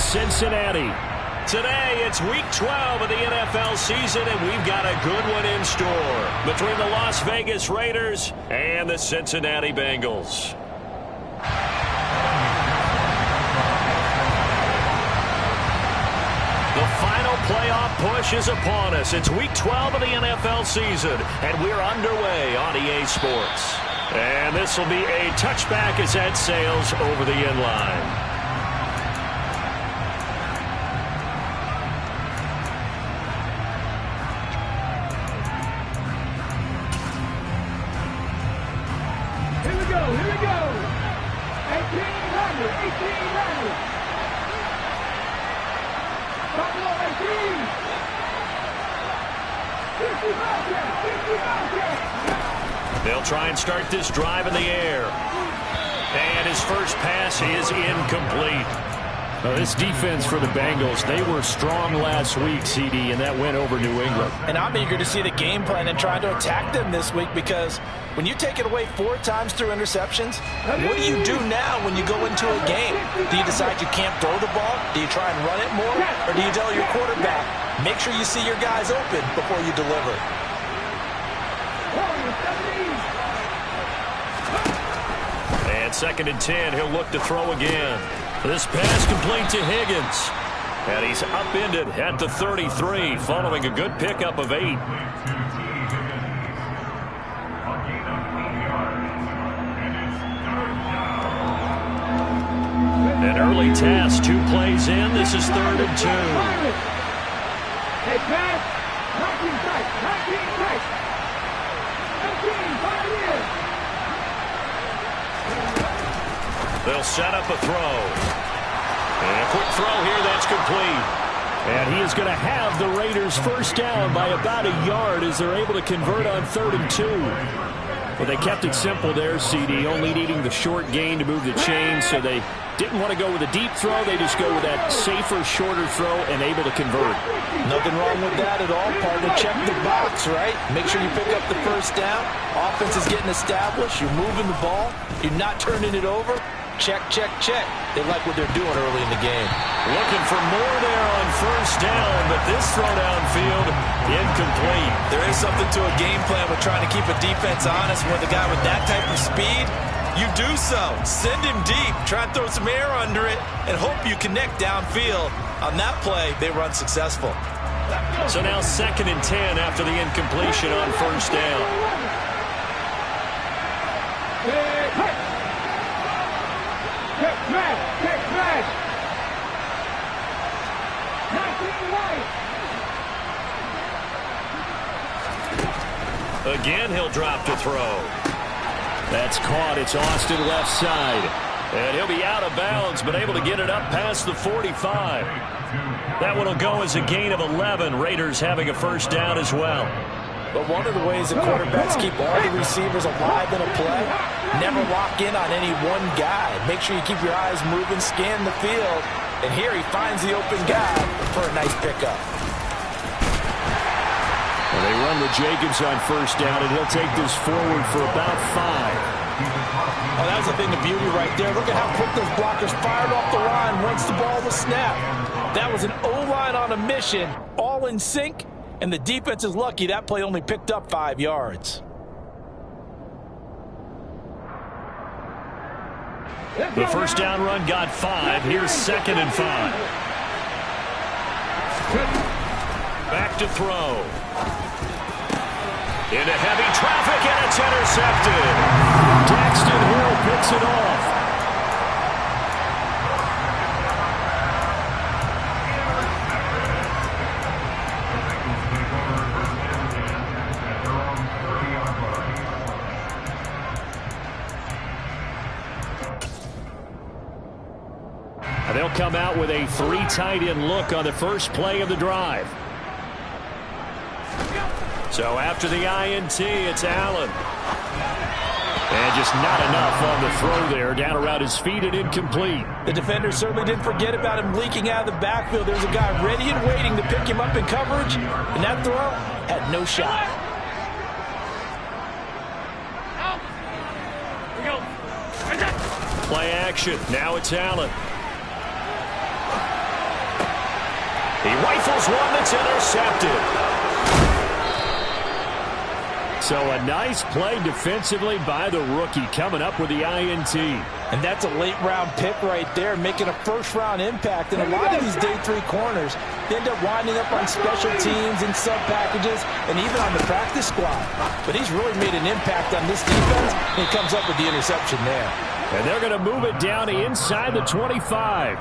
Cincinnati. Today, it's Week 12 of the NFL season, and we've got a good one in store between the Las Vegas Raiders and the Cincinnati Bengals. The final playoff push is upon us. It's Week 12 of the NFL season, and we're underway on EA Sports. And this will be a touchback as that sails over the end line. They'll try and start this drive in the air. And his first pass is incomplete. Well, this defense for the Bengals, they were strong last week, CD, and that went over New England. And I'm eager to see the game plan and trying to attack them this week, because when you take it away 4 times through interceptions, what do you do now when you go into a game? Do you decide you can't throw the ball? Do you try and run it more? Or do you tell your quarterback, make sure you see your guys open before you deliver? And 2nd and 10, he'll look to throw again. This pass complete to Higgins. And he's upended at the 33 following a good pickup of 8. An early task, 2 plays in. This is 3rd and 2. Hey, pass. 19 tight. 19 tight. 19, 5 years. They'll set up a throw. And a quick throw here, that's complete. And he is going to have the Raiders first down by about a yard as they're able to convert on 3rd and 2. Well, they kept it simple there, CD, only needing the short gain to move the chains, so they didn't want to go with a deep throw. They just go with that safer, shorter throw and able to convert. Nothing wrong with that at all. Part of check the box, right? Make sure you pick up the first down. Offense is getting established. You're moving the ball. You're not turning it over. Check, check, check. They like what they're doing early in the game. Looking for more there on first down, but this throw downfield, incomplete. There is something to a game plan with trying to keep a defense honest. With a guy with that type of speed, you do so. Send him deep. Try and throw some air under it and hope you connect downfield. On that play, they were unsuccessful. So now 2nd and 10 after the incompletion on first down. Again, he'll drop to throw. That's caught. It's Austin left side. And he'll be out of bounds, but able to get it up past the 45. That one will go as a gain of 11. Raiders having a first down as well. But one of the ways that quarterbacks keep all the receivers alive in a play, never lock in on any one guy. Make sure you keep your eyes moving, scan the field. And here he finds the open guy for a nice pickup. Well, they run with Jacobs on first down, and he'll take this forward for about 5. Oh, that was the thing of beauty right there. Look at how quick those blockers fired off the line once the ball was snapped. That was an O-line on a mission, all in sync, and the defense is lucky that play only picked up 5 yards. The first down run got 5. Here's 2nd and 5. Back to throw. Into heavy traffic, and it's intercepted. Daxton Hill picks it off. They'll come out with a 3 tight end look on the first play of the drive. So after the INT, it's Allen. And just not enough on the throw there. Down around his feet and incomplete. The defender certainly didn't forget about him leaking out of the backfield. There's a guy ready and waiting to pick him up in coverage. And that throw had no shot. Play action. Now it's Allen. He rifles one that's intercepted. So a nice play defensively by the rookie, coming up with the INT. And that's a late-round pick right there, making a first-round impact. And a lot of these day 3 corners, they end up winding up on special teams and sub-packages and even on the practice squad. But he's really made an impact on this defense, and he comes up with the interception there. And they're going to move it down inside the 25.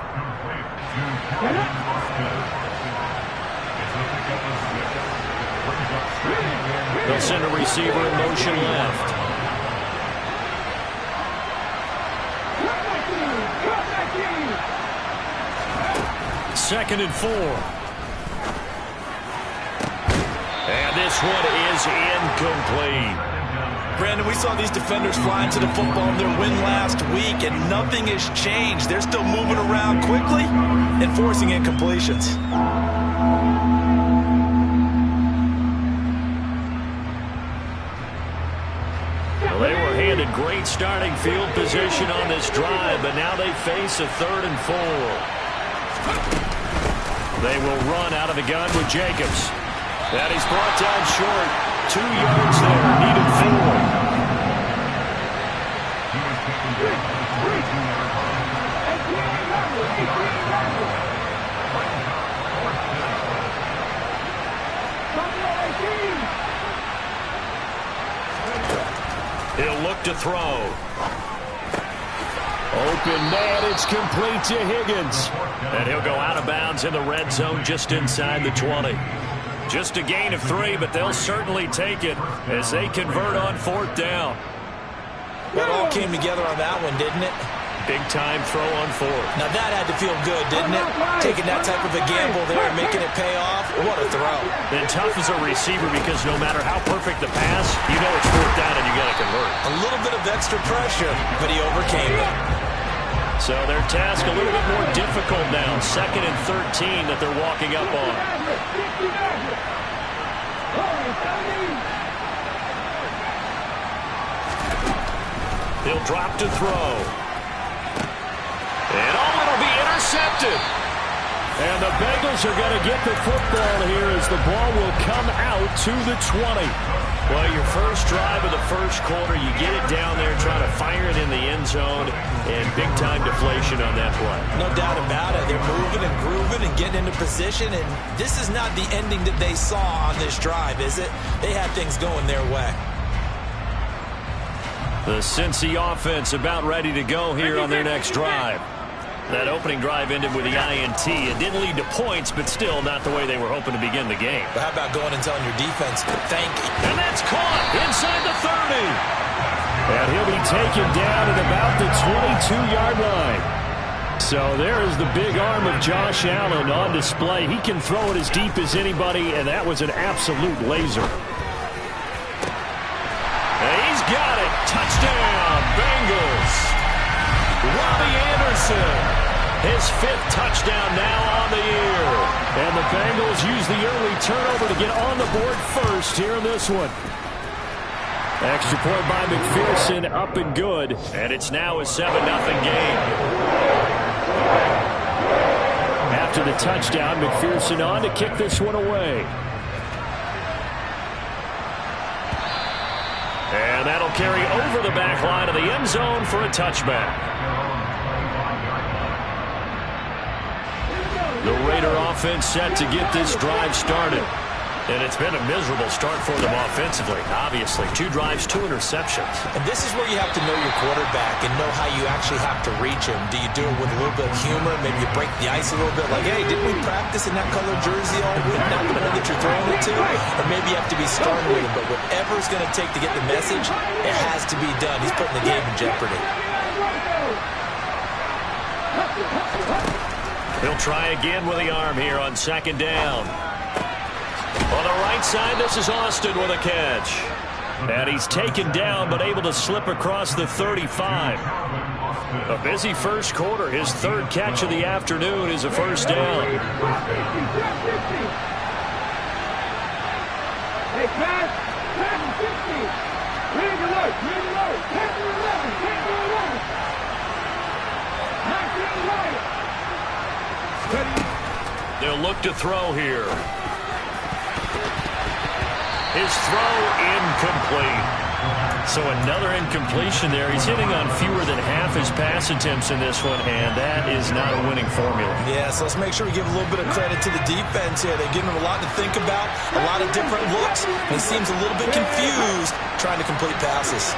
They'll send a receiver in motion left. Second and 4. And this one is incomplete. Brandon, we saw these defenders fly into the football in their win last week, and nothing has changed. They're still moving around quickly and forcing incompletions. Well, they were handed great starting field position on this drive, but now they face a 3rd and 4. They will run out of the gun with Jacobs. And he's brought down short. 2 yards there, needed 4. He'll look to throw. Open man, it's complete to Higgins. And he'll go out of bounds in the red zone just inside the 20. Just a gain of 3, but they'll certainly take it as they convert on 4th down. That all came together on that one, didn't it? Big-time throw on 4th. Now that had to feel good, didn't it? Taking that type of a gamble there and making it pay off. What a throw. And tough as a receiver because no matter how perfect the pass, you know it's 4th down and you got to convert. A little bit of extra pressure, but he overcame it. So their task a little bit more difficult now. 2nd and 13 that they're walking up on. He'll drop to throw. And it'll be intercepted. And the Bengals are going to get the football here as the ball will come out to the 20. Well, your first drive of the first quarter, you get it down there, trying to fire it in the end zone, and big-time deflation on that play. No doubt about it. They're moving and grooving and getting into position, and this is not the ending that they saw on this drive, is it? They had things going their way. The Cincy offense about ready to go here on their next drive. That opening drive ended with the INT. It didn't lead to points, but still not the way they were hoping to begin the game. But how about going and telling your defense, thank you? And that's caught inside the 30. And he'll be taken down at about the 22-yard line. So there is the big arm of Josh Allen on display. He can throw it as deep as anybody, and that was an absolute laser. And he's got it. Touchdown, Bengals. Robbie Anderson. His 5th touchdown now on the year. And the Bengals use the early turnover to get on the board first here in this one. Extra point by McPherson, up and good. And it's now a 7-0 game. After the touchdown, McPherson on to kick this one away. And that'll carry over the back line of the end zone for a touchback. The Raider offense set to get this drive started. And it's been a miserable start for them offensively. Obviously, 2 drives, 2 interceptions. And this is where you have to know your quarterback and know how you actually have to reach him. Do you do it with a little bit of humor? Maybe you break the ice a little bit. Like, hey, didn't we practice in that color jersey all week? Not the one that you're throwing it to? Or maybe you have to be stern with him. But whatever it's going to take to get the message, it has to be done. He's putting the game in jeopardy. He'll try again with the arm here on 2nd down. On the right side, this is Austin with a catch. And he's taken down, but able to slip across the 35. A busy first quarter. His 3rd catch of the afternoon is a first down. Hey, pass 50. Ready to load. Take the 11. 19 right. They'll look to throw here. His throw incomplete. So another incompletion there. He's hitting on fewer than half his pass attempts in this one, and that is not a winning formula. Yeah, so let's make sure we give a little bit of credit to the defense here. They're giving him a lot to think about, a lot of different looks, and he seems a little bit confused trying to complete passes.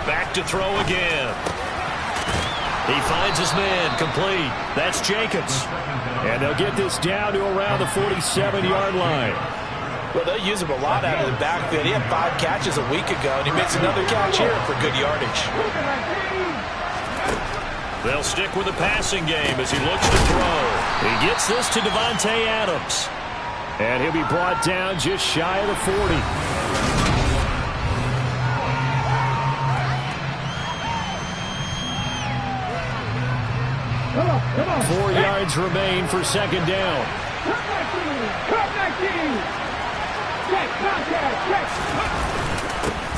Back to throw again. He finds his man, complete. That's Jacobs. And they'll get this down to around the 47-yard line. Well, they'll use him a lot out of the backfield. He had 5 catches a week ago, and he makes another catch here for good yardage. They'll stick with the passing game as he looks to throw. He gets this to Davante Adams. And he'll be brought down just shy of the 40. 4 yards remain for second down.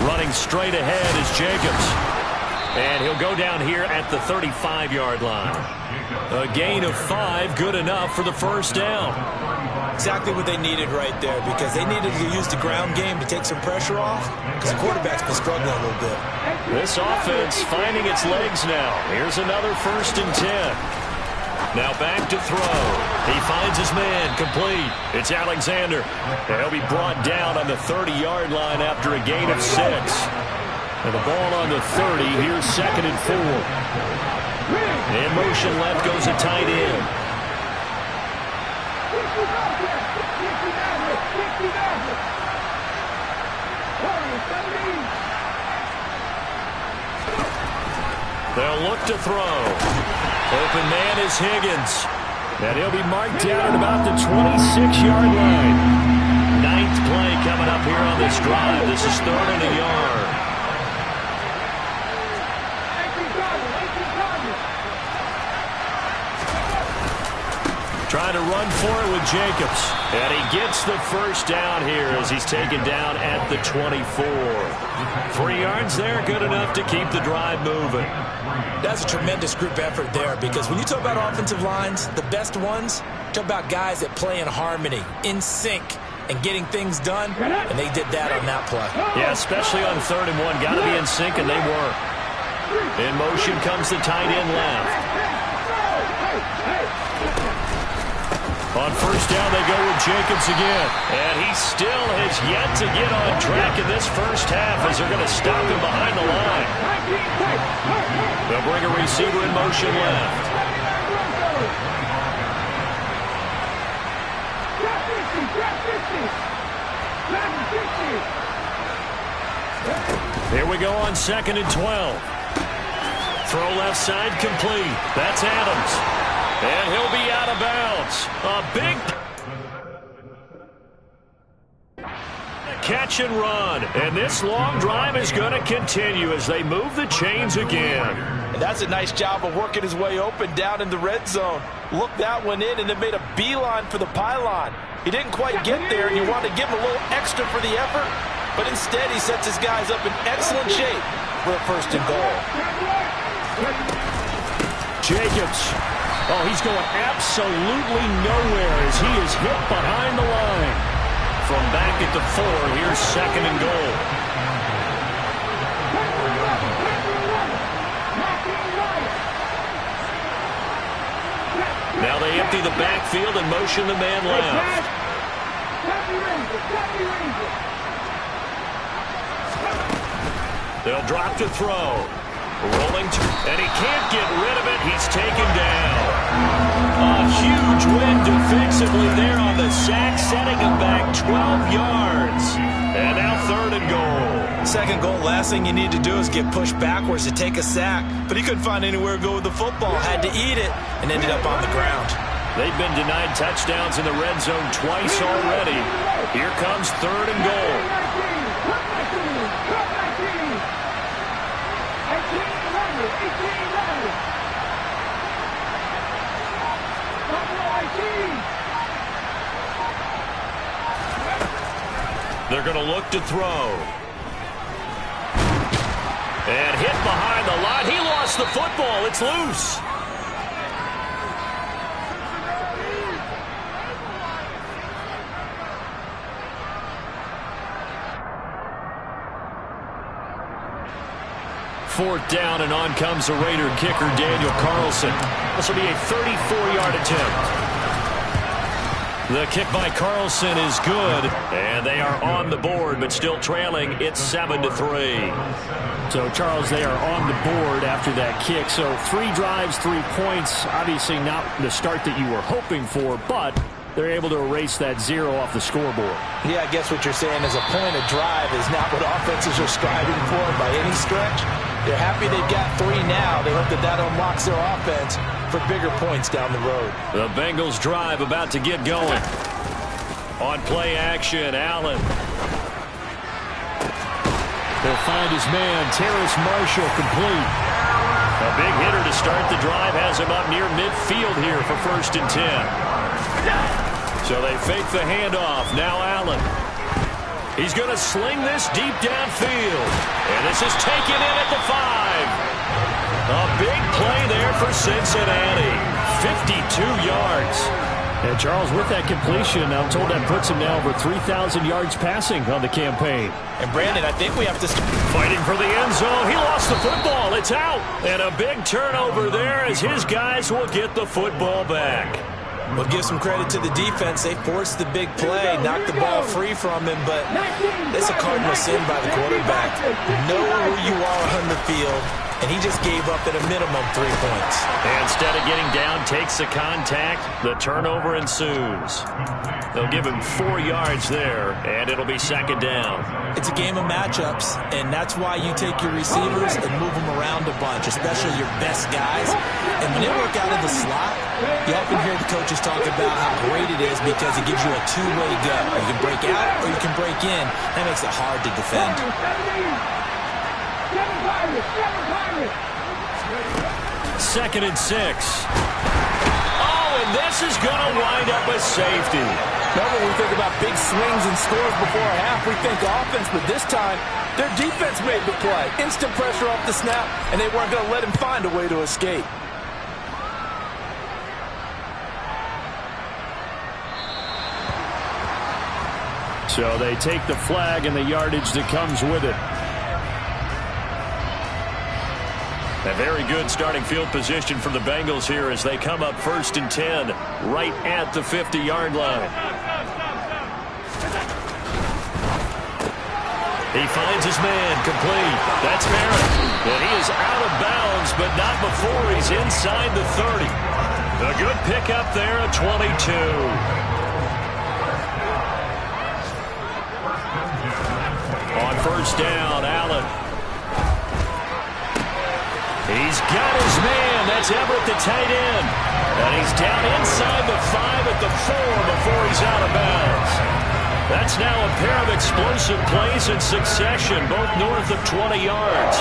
Running straight ahead is Jacobs. And he'll go down here at the 35-yard line. A gain of 5, good enough for the first down. Exactly what they needed right there, because they needed to use the ground game to take some pressure off, because the quarterback's been struggling a little bit. This offense finding its legs now. Here's another 1st and 10. Now back to throw. He finds his man, complete. It's Alexander. And he'll be brought down on the 30-yard line after a gain of 6. And the ball on the 30. Here's 2nd and 4. In motion left goes a tight end. They'll look to throw. Open man is Higgins. And he'll be marked down at about the 26-yard line. 9th play coming up here on this drive. This is 3rd and a yard. Trying to run for it with Jacobs. And he gets the first down here as he's taken down at the 24. 3 yards there, good enough to keep the drive moving. That's a tremendous group effort there, because when you talk about offensive lines, the best ones, talk about guys that play in harmony, in sync, and getting things done, and they did that on that play. Yeah, especially on 3rd and 1. Got to be in sync, and they were. In motion comes the tight end left. On first down, they go with Jacobs again. And he still has yet to get on track in this first half as they're going to stop him behind the line. They'll bring a receiver in motion left. Here we go on 2nd and 12. Throw left side complete. That's Adams. And he'll be out of bounds. A big catch and run. And this long drive is going to continue as they move the chains again. And that's a nice job of working his way open down in the red zone. Looked that one in and then made a beeline for the pylon. He didn't quite get there, and you want to give him a little extra for the effort. But instead, he sets his guys up in excellent shape for a 1st and goal. Jacobs. Oh, he's going absolutely nowhere as he is hit behind the line. From back at the 4, here's 2nd and goal. Now they empty the backfield and motion the man left. They'll drop to throw. Rolling, and he can't get rid of it. He's taken down. A huge win defensively there on the sack, setting him back 12 yards. And now 3rd and goal. 2nd goal, last thing you need to do is get pushed backwards to take a sack. But he couldn't find anywhere to go with the football, had to eat it, and ended up on the ground. They've been denied touchdowns in the red zone twice already. Here comes 3rd and goal. They're going to look to throw. And hit behind the line. He lost lost the football. It's loose. Fourth down, and on comes the Raider kicker, Daniel Carlson. This will be a 34-yard attempt. The kick by Carlson is good, and they are on the board, but still trailing. It's 7-3. So, Charles, they are on the board after that kick. So, 3 drives, 3 points. Obviously not the start that you were hoping for, but they're able to erase that 0 off the scoreboard. Yeah, I guess what you're saying is a point of drive is not what offenses are striving for by any stretch. They're happy they've got 3 now. They hope that that unlocks their offense for bigger points down the road. The Bengals drive about to get going. On play action, Allen. He'll find his man, Terrace Marshall, complete. A big hitter to start the drive has him up near midfield here for 1st and 10. So they fake the handoff. Now Allen. He's going to sling this deep downfield. And this is taken in at the 5. A big play there for Cincinnati. 52 yards. And Charles, with that completion, I'm told that puts him now over 3,000 yards passing on the campaign. And Brandon, I think we have to fighting for the end zone. He lost the football. It's out. And a big turnover there as his guys will get the football back. We'll give some credit to the defense. They forced the big play, knocked the ball free from him, but it's a cardinal sin by the quarterback. Know where you are on the field, and he just gave up at a minimum 3 points. And instead of getting down, takes the contact. The turnover ensues. They'll give him 4 yards there, and it'll be 2nd down. It's a game of matchups, and that's why you take your receivers and move them around a bunch, especially your best guys. And when they work out of the slot, you often hear the coaches talk about how great it is because it gives you a two-way go. You can break out or you can break in. That makes it hard to defend. 2nd and 6. Oh, and this is going to wind up a safety. Now when we think about big swings and scores before a half, we think offense, but this time their defense made the play. Instant pressure off the snap, and they weren't going to let him find a way to escape. So they take the flag and the yardage that comes with it. A very good starting field position for the Bengals here as they come up 1st and 10 right at the 50-yard line. He finds his man, complete. That's Merritt. And he is out of bounds, but not before he's inside the 30. A good pickup there at 22. On 1st down, Allen. He's got his man. That's Everett, the tight end. And he's down inside the 5 at the 4 before he's out of bounds. That's now a pair of explosive plays in succession, both north of 20 yards.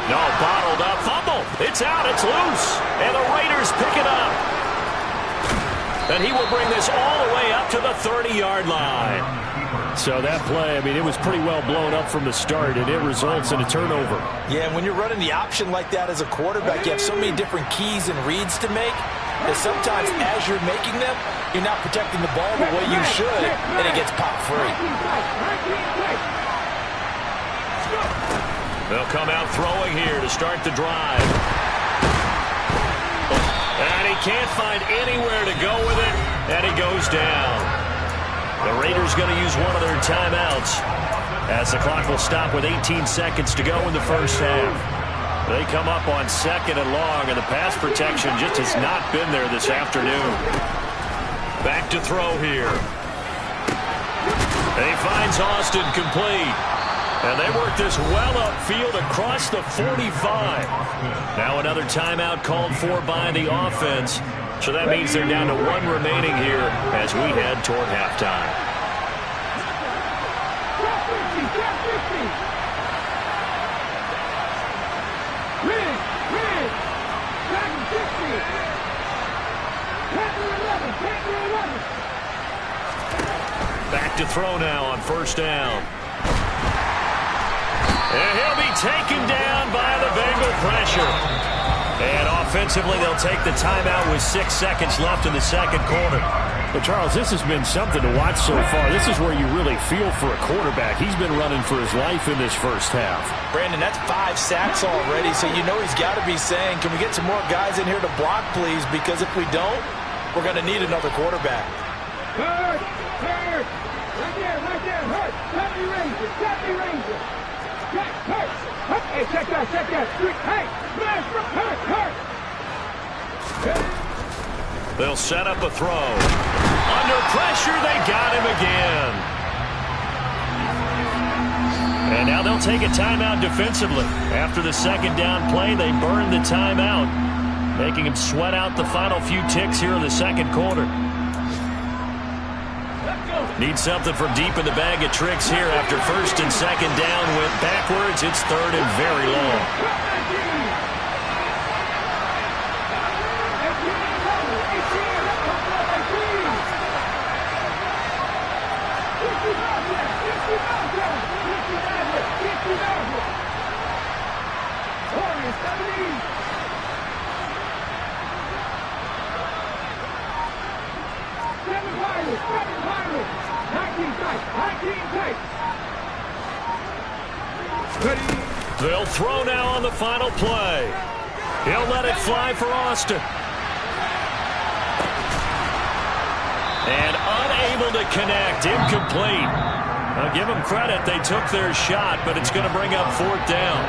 No, bottled up. Fumble. It's out. It's loose. And the Raiders pick it up. And he will bring this all the way up to the 30-yard line. So that play, I mean, it was pretty well blown up from the start, and it results in a turnover. Yeah, when you're running the option like that as a quarterback, you have so many different keys and reads to make that sometimes as you're making them, you're not protecting the ball the way you should, and it gets popped free. They'll come out throwing here to start the drive. And he can't find anywhere to go with it, and he goes down. The Raiders going to use one of their timeouts as the clock will stop with 18 seconds to go in the 1st half. They come up on 2nd and long, and the pass protection just has not been there this afternoon. Back to throw here. And he finds Austin complete. And they work this well upfield across the 45. Now another timeout called for by the offense. So that means they're down to 1 remaining here as we head toward halftime. Back back to throw now on first down. And he'll be taken down by the Bengal pressure. And offensively, they'll take the timeout with 6 seconds left in the second quarter. Well, Charles, this has been something to watch so far. This is where you really feel for a quarterback. He's been running for his life in this first half. Brandon, that's 5 sacks already, so you know he's got to be saying, can we get some more guys in here to block, please? Because if we don't, we're going to need another quarterback. Hurt! Hurt! Right there, hurt! Happy Ranger! Happy Ranger! Hurt! Hey, check that! Hey! Smash! Hurt! They'll set up a throw. Under pressure, they got him again. And now they'll take a timeout defensively. After the second down play, they burn the timeout, making him sweat out the final few ticks here in the second quarter. Need something from deep in the bag of tricks here after first and second down went backwards. It's third and very long. They'll throw now on the final play. He'll let it fly for Austin. And unable to connect. Incomplete. I'll give them credit. They took their shot, but it's going to bring up fourth down.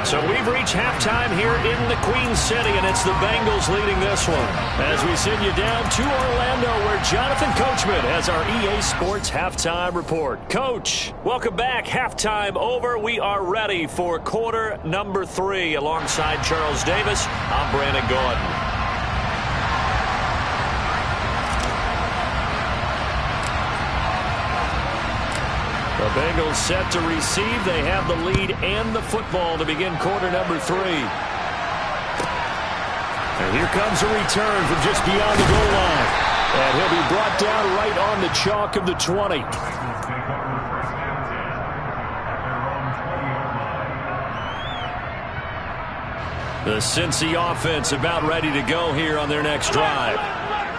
So we've reached halftime here in the Queen City, and it's the Bengals leading this one. As we send you down to Orlando, where Jonathan Coachman has our EA Sports Halftime Report. Coach, welcome back. Halftime over. We are ready for quarter number 3. Alongside Charles Davis, I'm Brandon Gordon. The Bengals set to receive. They have the lead and the football to begin quarter number 3. And here comes a return from just beyond the goal line. And he'll be brought down right on the chalk of the 20. The Cincy offense about ready to go here on their next drive.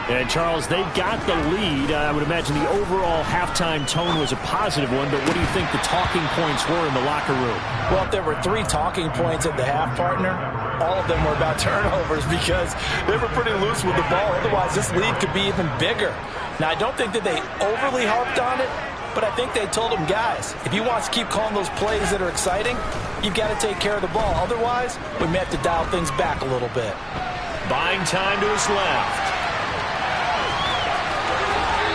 And, Charles, they got the lead. I would imagine the overall halftime tone was a positive one, but what do you think the talking points were in the locker room? Well, if there were 3 talking points at the half, partner, all of them were about turnovers because they were pretty loose with the ball. Otherwise, this lead could be even bigger. Now, I don't think that they overly harped on it, but I think they told them, guys, if you want to keep calling those plays that are exciting, you've got to take care of the ball. Otherwise, we may have to dial things back a little bit. Buying time to his left.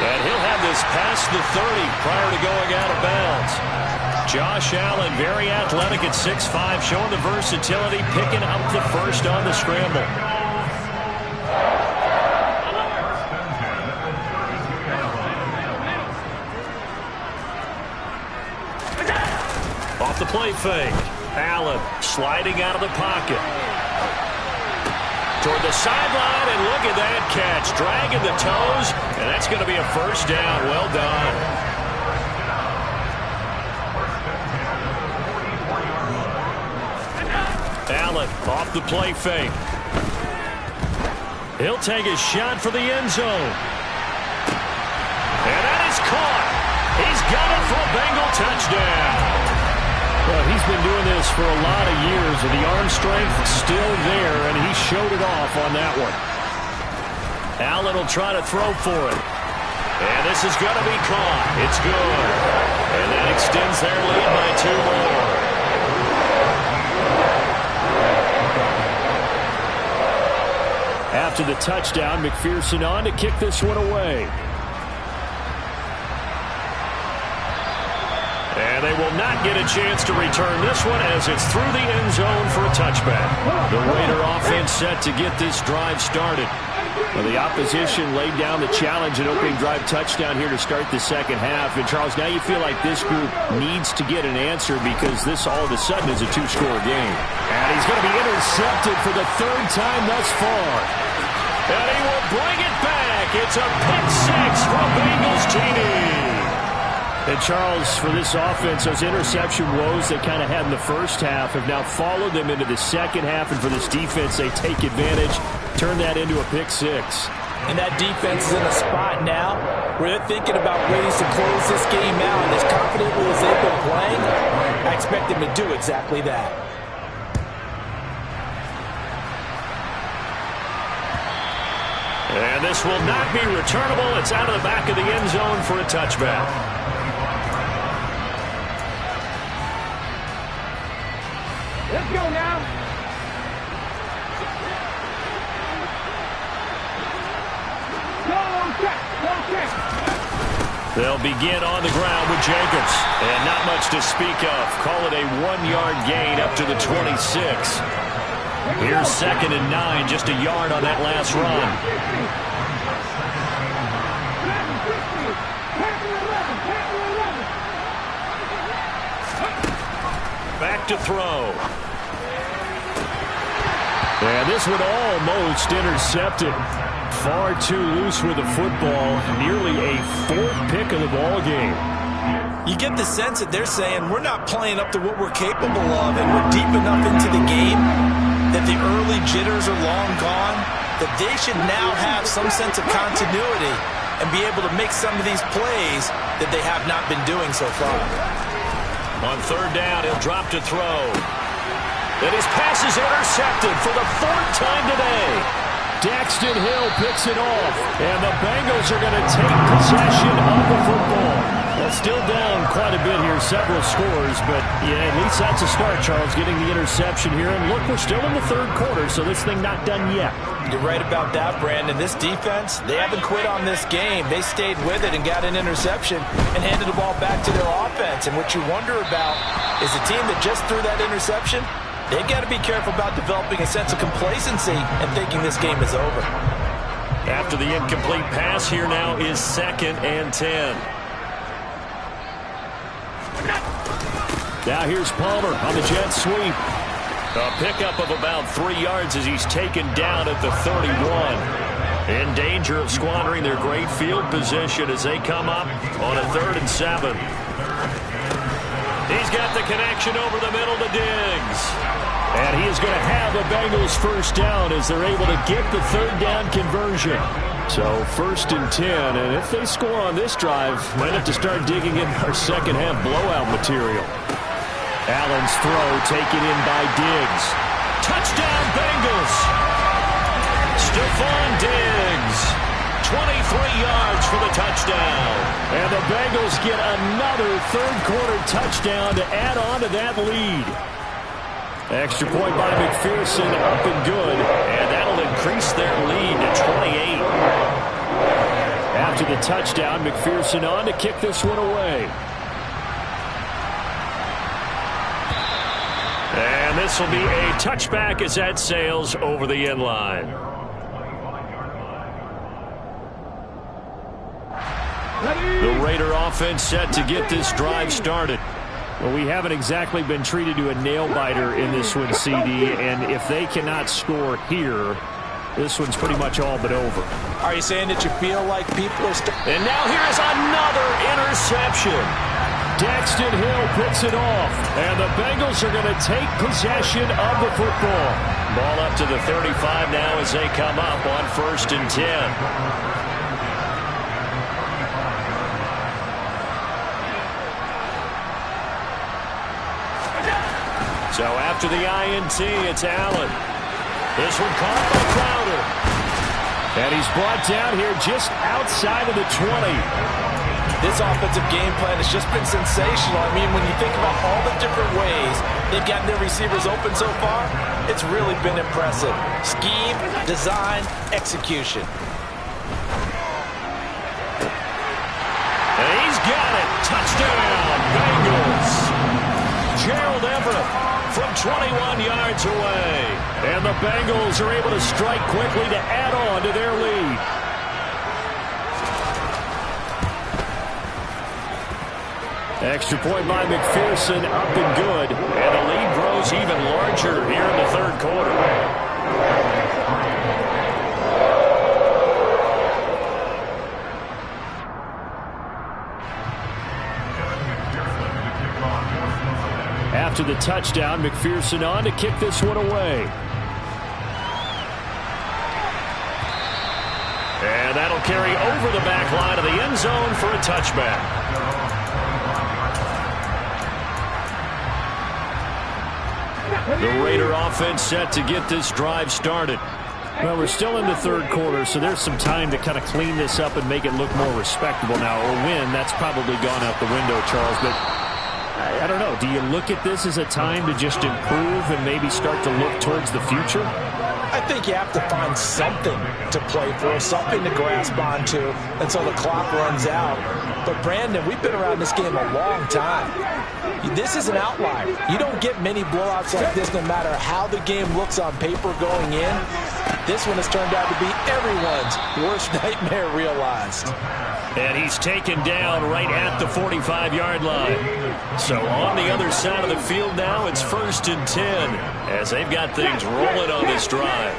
And he'll have this past the 30 prior to going out of bounds. Josh Allen, very athletic at 6'5", showing the versatility, picking up the first on the scramble. Off the play fake. Allen sliding out of the pocket. Toward the sideline, and look at that catch. Dragging the toes, and that's going to be a first down. Well done. Allen off the play fake. He'll take a shot for the end zone. And that is caught. He's got it for a Bengal touchdown. Well, he's been doing this for a lot of years, and the arm strength still there, and he showed it off on that one. Allen will try to throw for it. And this is going to be caught. It's good. And that extends their lead by 2 more. After the touchdown, McPherson on to kick this one away. And they will not get a chance to return this one as it's through the end zone for a touchback. The Raider offense set to get this drive started. Well, the opposition laid down the challenge and opening drive touchdown here to start the second half. And, Charles, now you feel like this group needs to get an answer because this all of a sudden is a 2-score game. And he's going to be intercepted for the 3rd time thus far. And he will bring it back. It's a pick 6 for Bengals TD. And Charles, for this offense, those interception woes they kind of had in the first half have now followed them into the second half. And for this defense, they take advantage, turn that into a pick six. And that defense is in a spot now where they're thinking about ways to close this game out. And as confidently as they've been playing, I expect them to do exactly that. And this will not be returnable. It's out of the back of the end zone for a touchback. Let's go now. Go check. They'll begin on the ground with Jacobs. And not much to speak of. Call it a 1-yard gain up to the 26. Here's 2nd and 9, just a yard on that last run. Back to throw. And this one almost intercepted. Far too loose with the football. Nearly a 4th pick of the ball game. You get the sense that they're saying we're not playing up to what we're capable of, and we're deep enough into the game that the early jitters are long gone, that they should now have some sense of continuity and be able to make some of these plays that they have not been doing so far. On 3rd down, he'll drop to throw. And his pass is intercepted for the 4th time today. Daxton Hill picks it off, and the Bengals are going to take possession of the football. Well, still down quite a bit here, several scores, but yeah, at least that's a start, Charles, getting the interception here. And look, we're still in the 3rd quarter, so this thing not done yet. You're right about that, Brandon. This defense, they haven't quit on this game. They stayed with it and got an interception and handed the ball back to their offense. And what you wonder about is the team that just threw that interception, they've got to be careful about developing a sense of complacency and thinking this game is over. After the incomplete pass, here now is 2nd and 10. Now here's Palmer on the jet sweep. A pickup of about 3 yards as he's taken down at the 31. In danger of squandering their great field position as they come up on a 3rd and 7. He's got the connection over the middle to Diggs. And he is going to have the Bengals 1st down as they're able to get the 3rd down conversion. So 1st and 10, and if they score on this drive, might have to start digging in our second half blowout material. Allen's throw taken in by Diggs. Touchdown Bengals! Stephon Diggs, 23 yards for the touchdown. And the Bengals get another 3rd quarter touchdown to add on to that lead. Extra point by McPherson, up and good. And that'll increase their lead to 28. After the touchdown, McPherson on to kick this one away. And this will be a touchback as that sails over the end line. The Raider offense set to get this drive started. Well, we haven't exactly been treated to a nail-biter in this one, CD, and if they cannot score here, this one's pretty much all but over. Are you saying that you feel like people are... And now here is another interception. Daxton Hill picks it off, and the Bengals are going to take possession of the football. Ball up to the 35 now as they come up on 1st and 10. So after the INT, it's Allen. This one caught by Crowder. And he's brought down here just outside of the 20. This offensive game plan has just been sensational. I mean, when you think about all the different ways they've gotten their receivers open so far, it's really been impressive. Scheme, design, execution. And he's got it. Touchdown, Bengals. Gerald Everett from 21 yards away. And the Bengals are able to strike quickly to add on to their lead. Extra point by McPherson, up and good. And the lead grows even larger here in the 3rd quarter. after the touchdown. McPherson on to kick this one away. And that'll carry over the back line of the end zone for a touchback. The Raider offense set to get this drive started. Well, we're still in the third quarter, so there's some time to kind of clean this up and make it look more respectable now. A win, that's probably gone out the window, Charles. But I don't know. Do you look at this as a time to just improve and maybe start to look towards the future? I think you have to find something to play for, something to grasp onto until the clock runs out. But, Brandon, we've been around this game a long time. This is an outlier. You don't get many blowouts like this no matter how the game looks on paper going in. This one has turned out to be everyone's worst nightmare realized. And he's taken down right at the 45-yard line. So on the other side of the field now, it's 1st and 10 as they've got things rolling on this drive.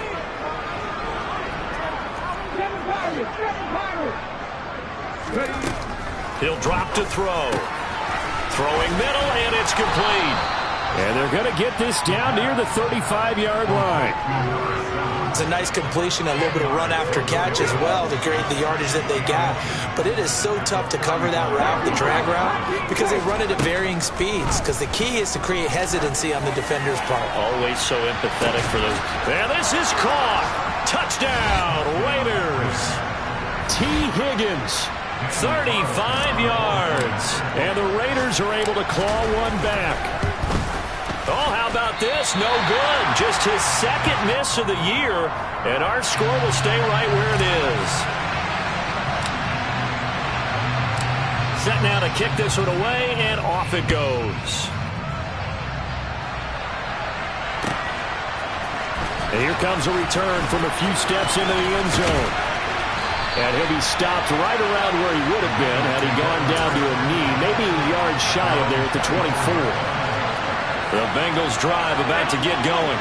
He'll drop to throw. Throwing middle, and it's complete. And they're going to get this down near the 35-yard line. It's a nice completion, a little bit of run after catch as well to create the yardage that they got. But it is so tough to cover that route, the drag route, because they run it at varying speeds. Because the key is to create hesitancy on the defender's part. Always so empathetic for those. And this is caught. Touchdown, Raiders. T. Higgins, 35 yards. And the Raiders are able to claw one back. Oh, how about this? No good. Just his second miss of the year, and our score will stay right where it is. Set now to kick this one away, and off it goes. And here comes a return from a few steps into the end zone. And he'll be stopped right around where he would have been had he gone down to a knee, maybe a yard shy of there at the 24. The Bengals drive about to get going.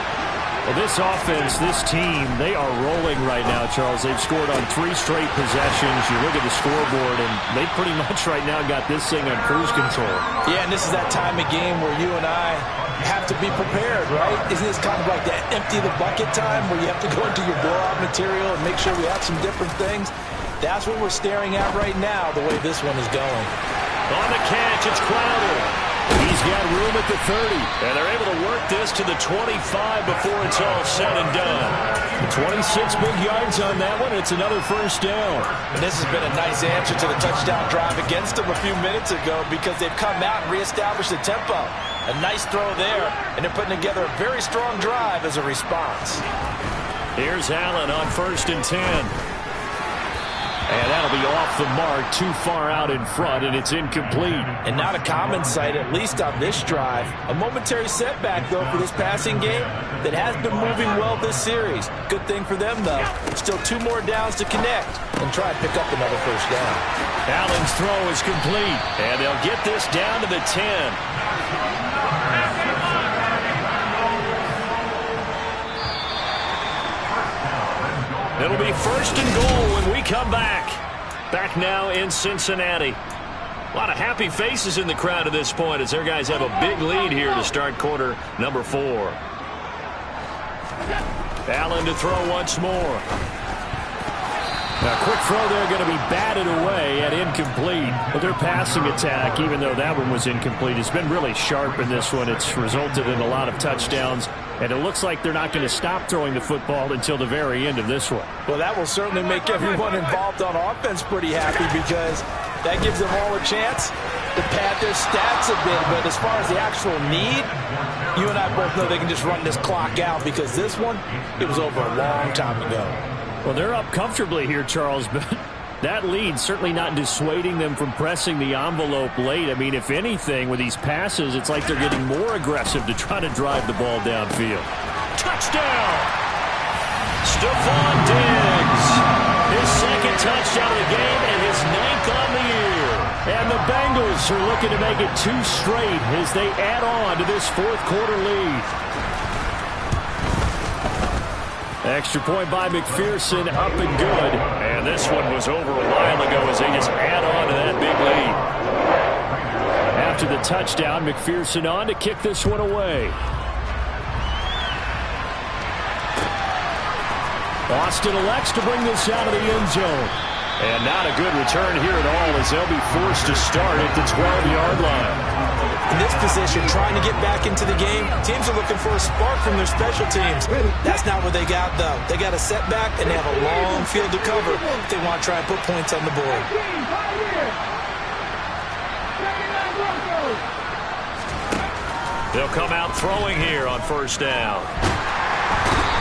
Well, this offense, this team, they are rolling right now, Charles. They've scored on 3 straight possessions. You look at the scoreboard, and they pretty much right now got this thing on cruise control. Yeah, and this is that time of game where you and I have to be prepared, right? Isn't this kind of like that empty the bucket time where you have to go into your blowout material and make sure we have some different things? That's what we're staring at right now, the way this one is going. On the catch, it's Crowder. He's got room at the 30. And they're able to work this to the 25 before it's all said and done. 26 big yards on that one. It's another first down. And this has been a nice answer to the touchdown drive against them a few minutes ago because they've come out and reestablished the tempo. A nice throw there, and they're putting together a very strong drive as a response. Here's Allen on 1st and 10. And that'll be off the mark, too far out in front, and it's incomplete. And not a common sight, at least on this drive. A momentary setback, though, for this passing game that has been moving well this series. Good thing for them, though. Still 2 more downs to connect and try and pick up another first down. Allen's throw is complete, and they'll get this down to the 10. It'll be 1st and goal when we come back. Back now in Cincinnati. A lot of happy faces in the crowd at this point as their guys have a big lead here to start quarter number 4. Allen to throw once more. Now, quick throw there going to be batted away at incomplete. But their passing attack, even though that one was incomplete, has been really sharp in this one. It's resulted in a lot of touchdowns. And it looks like they're not going to stop throwing the football until the very end of this one. Well, that will certainly make everyone involved on offense pretty happy because that gives them all a chance to pad their stats a bit. But as far as the actual need, you and I both know they can just run this clock out because this one, it was over a long time ago. Well, they're up comfortably here, Charles, but that lead certainly not dissuading them from pressing the envelope late. I mean, if anything, with these passes, it's like they're getting more aggressive to try to drive the ball downfield. Touchdown! Stephon Diggs. His second touchdown of the game and his 9th on the year. And the Bengals are looking to make it 2 straight as they add on to this 4th quarter lead. Extra point by McPherson, up and good. And this one was over a while ago as they just add on to that big lead. after the touchdown. McPherson on to kick this one away. Austin elects to bring this out of the end zone. And not a good return here at all, as they'll be forced to start at the 12-yard line. In this position, trying to get back into the game, teams are looking for a spark from their special teams. That's not what they got, though. They got a setback, and they have a long field to cover if they want to try and put points on the board. They'll come out throwing here on first down.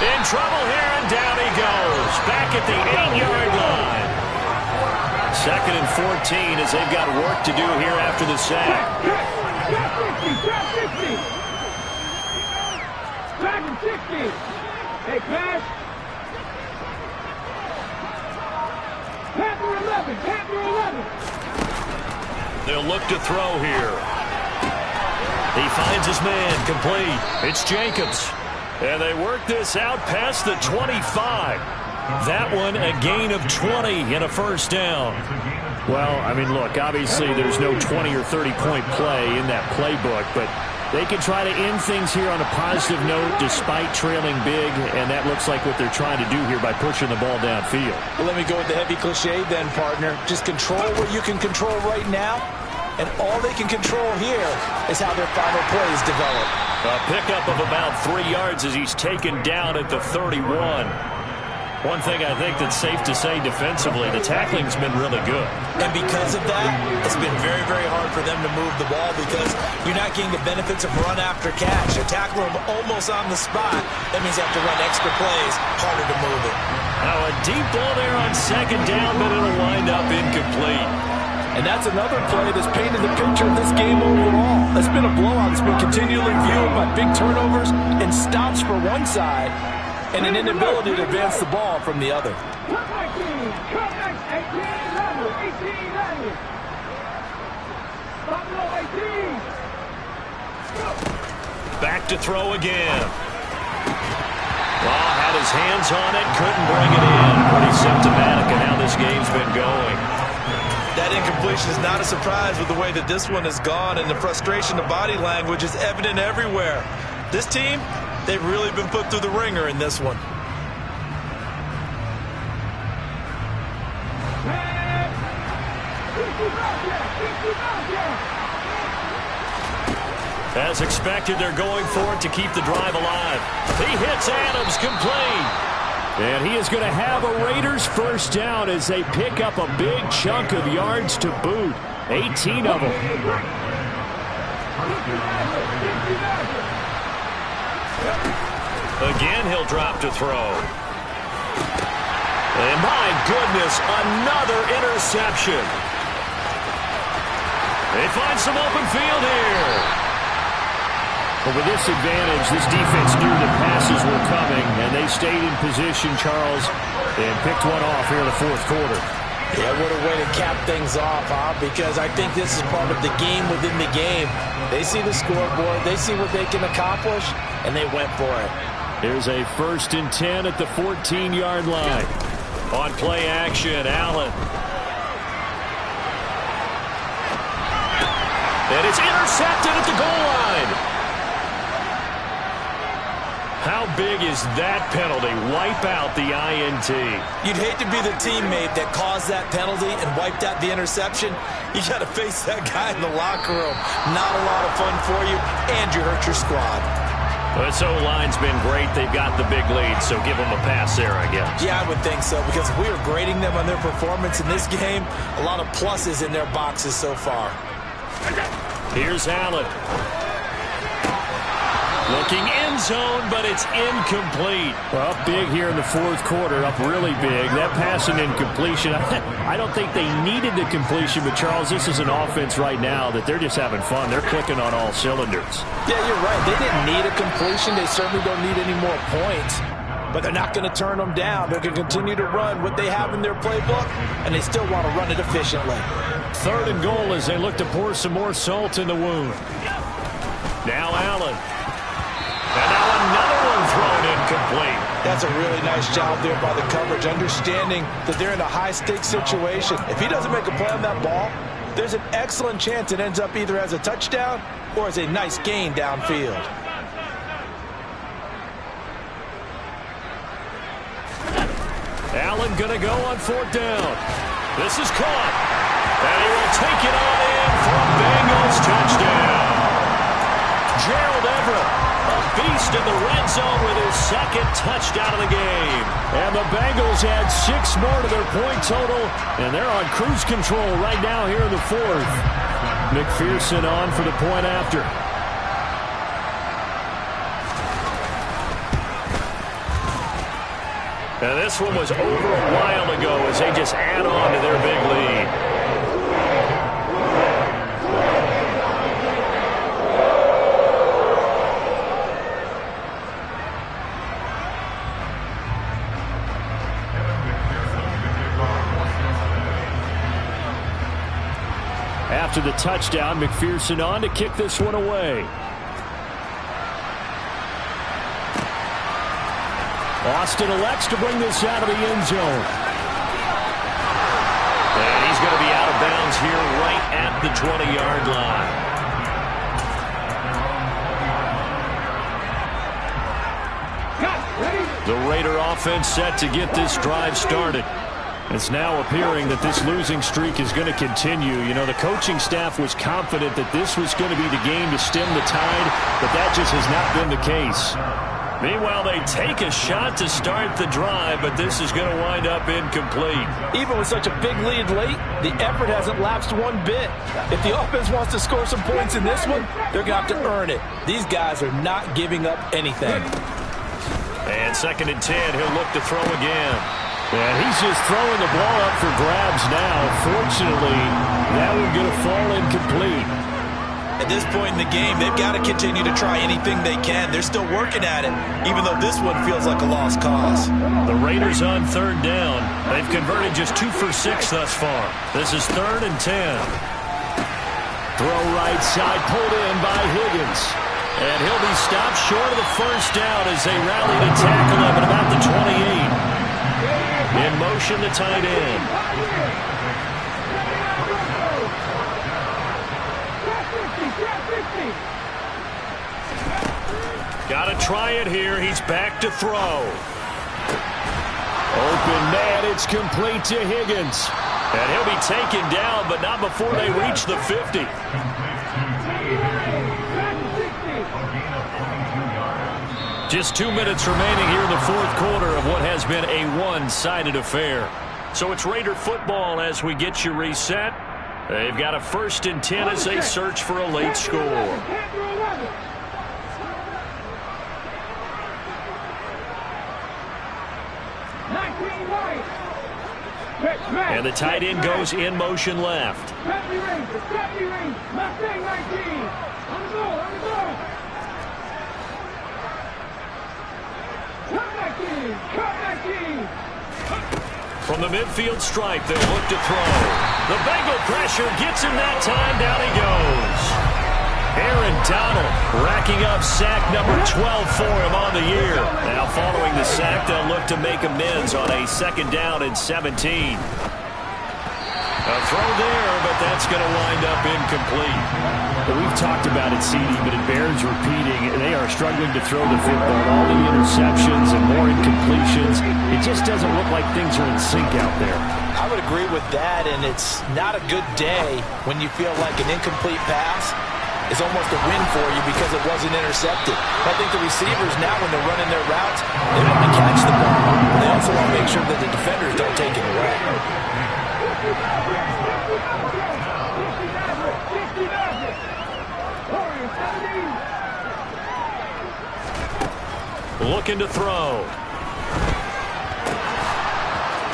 In trouble here, and down he goes. Back at the 8-yard line. 2nd and 14 as they've got work to do here after the sack. Back and 60. Hey, pass. Panther 11. Panther 11. They'll look to throw here. He finds his man, complete. It's Jacobs. And they work this out past the 25. That one a gain of 20 and a first down. Well, I mean, look, obviously there's no 20 or 30-point play in that playbook, but they can try to end things here on a positive note despite trailing big, and that looks like what they're trying to do here by pushing the ball downfield. Well, let me go with the heavy cliche then, partner. Just control what you can control right now, and all they can control here is how their final plays develop. A pickup of about 3 yards as he's taken down at the 31. One thing I think that's safe to say defensively, the tackling's been really good. And because of that, it's been very, very hard for them to move the ball because you're not getting the benefits of run after catch. You tackle them almost on the spot. That means you have to run extra plays, harder to move it. Now a deep ball there on 2nd down, but it'll wind up incomplete. And that's another play that's painted the picture of this game overall. It's been a blowout. It's been continually fueled by big turnovers and stops for one side and an inability to advance the ball from the other. Back to throw again. Well, had his hands on it, couldn't bring it in. Pretty symptomatic of how this game's been going. That incompletion is not a surprise with the way that this one has gone, and the frustration of body language is evident everywhere. This team, they've really been put through the ringer in this one. As expected, they're going for it to keep the drive alive. He hits Adams, complete. And he is going to have a Raiders first down as they pick up a big chunk of yards to boot. 18 of them. Again, he'll drop to throw. And my goodness, another interception. They find some open field here. But with this advantage, this defense knew the passes were coming, and they stayed in position, Charles, and picked one off here in the 4th quarter. Yeah, what a way to cap things off, huh? Because I think this is part of the game within the game. They see the scoreboard, they see what they can accomplish, and they went for it. Here's a 1st and 10 at the 14-yard line. On play action, Allen. And it's intercepted at the goal line. How big is that penalty? Wipe out the INT. You'd hate to be the teammate that caused that penalty and wiped out the interception. You got to face that guy in the locker room. Not a lot of fun for you, and you hurt your squad. This O-line's been great. They've got the big lead, so give them a pass there, I guess. Yeah, I would think so, because if we were grading them on their performance in this game, a lot of pluses in their boxes so far. Here's Allen. Looking end zone, but it's incomplete. Well, big here in the 4th quarter, up really big. That pass and incompletion, I don't think they needed the completion, but Charles, this is an offense right now that they're just having fun. They're clicking on all cylinders. Yeah, you're right. They didn't need a completion. They certainly don't need any more points, but they're not going to turn them down. They're going to continue to run what they have in their playbook, and they still want to run it efficiently. 3rd and goal as they look to pour some more salt in the wound. Now Allen. And now another one thrown incomplete. That's a really nice job there by the coverage, understanding that they're in a high-stakes situation. If he doesn't make a play on that ball, there's an excellent chance it ends up either as a touchdown or as a nice gain downfield. Allen going to go on 4th down. This is caught. And he will take it on in for a Bengals touchdown. Gerald Everett, a beast in the red zone with his 2nd touchdown of the game. And the Bengals add 6 more to their point total, and they're on cruise control right now here in the 4th. McPherson on for the point after. And this one was over a while ago as they just add on to their big lead. After the touchdown, McPherson on to kick this one away. Austin elects to bring this out of the end zone. And he's going to be out of bounds here right at the 20-yard line. The Raider offense set to get this drive started. It's now appearing that this losing streak is going to continue. You know, the coaching staff was confident that this was going to be the game to stem the tide, but that just has not been the case. Meanwhile, they take a shot to start the drive, but this is going to wind up incomplete. Even with such a big lead late, the effort hasn't lapsed one bit. If the offense wants to score some points in this one, they're going to have to earn it. These guys are not giving up anything. And 2nd and 10, he'll look to throw again. And he's just throwing the ball up for grabs now. Fortunately, that one's going to fall incomplete. At this point in the game, they've got to continue to try anything they can. They're still working at it, even though this one feels like a lost cause. The Raiders on 3rd down. They've converted just 2 for 6 thus far. This is 3rd and 10. Throw right side, pulled in by Higgins. And he'll be stopped short of the 1st down as they rally to tackle him at about the 28. In motion, the tight end. Got to try it here. He's back to throw. Open man, it's complete to Higgins. And he'll be taken down, but not before they reach the 50. Just 2 minutes remaining here in the 4th quarter of what has been a one-sided affair. So it's Raider football as we get you reset. They've got a 1st and 10 as they search for a late score. And the tight end goes in motion left. From the midfield stripe, they'll look to throw. The Bengal pressure gets him that time. Down he goes. Aaron Donald racking up sack number 12 for him on the year. Now following the sack, they'll look to make amends on a 2nd down and 17. A throw there, but that's going to wind up incomplete. We've talked about it, CD, but it bears repeating. They are struggling to throw the football. All the interceptions and more incompletions. It just doesn't look like things are in sync out there. I would agree with that, and it's not a good day when you feel like an incomplete pass is almost a win for you because it wasn't intercepted. I think the receivers now, when they're running their routes, they want to catch the ball. They also want to make sure that the defenders don't take it away. Looking to throw.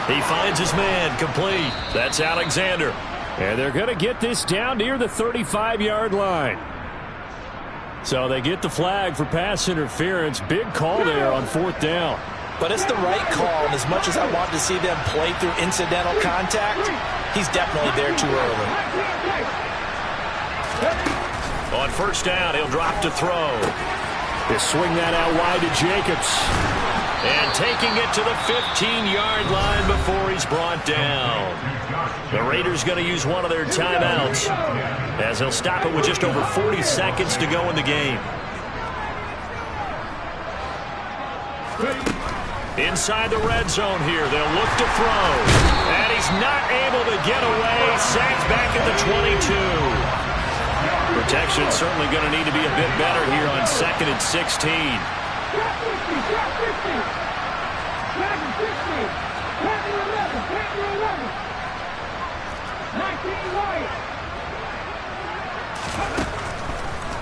He finds his man, complete. That's Alexander. And they're going to get this down near the 35-yard line. So they get the flag for pass interference. Big call there on 4th down. But it's the right call, and as much as I want to see them play through incidental contact, he's definitely there too early. On 1st down, he'll drop to throw. They swing that out wide to Jacobs. And taking it to the 15-yard line before he's brought down. The Raiders going to use one of their timeouts as they'll stop it with just over 40 seconds to go in the game. Inside the red zone here, they'll look to throw. And he's not able to get away. Sacked back at the 22. Protection certainly going to need to be a bit better here on 2nd and 16.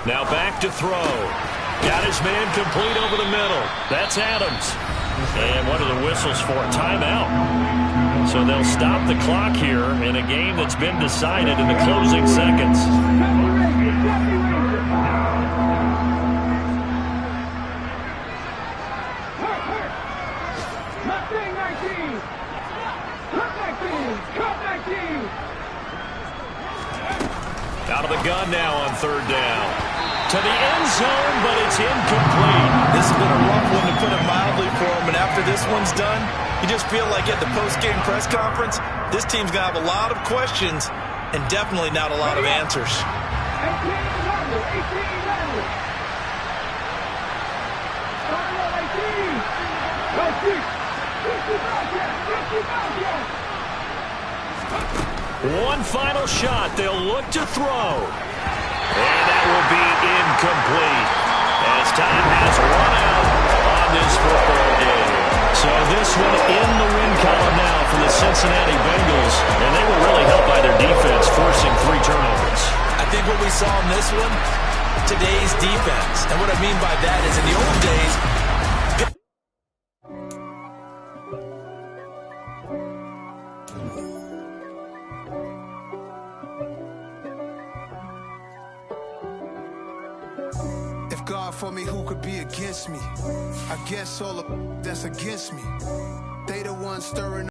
Now back to throw. Got his man complete over the middle. That's Adams. And what are the whistles for? Timeout. So they'll stop the clock here in a game that's been decided in the closing seconds. Out of the gun now on 3rd down. To the end zone, but it's incomplete. This has been a rough one, to put it mildly, for him. And after this one's done, you just feel like at the post-game press conference, this team's going to have a lot of questions and definitely not a lot of answers. 18. One final shot. They'll look to throw. And that will be incomplete as time has run out on this football game. So this one in the win column now for the Cincinnati Bengals. And they were really helped by their defense, forcing 3 turnovers. I think what we saw in this one, today's defense. And what I mean by that is in the old days, God for me, who could be against me? I guess all of that's against me. They the ones stirring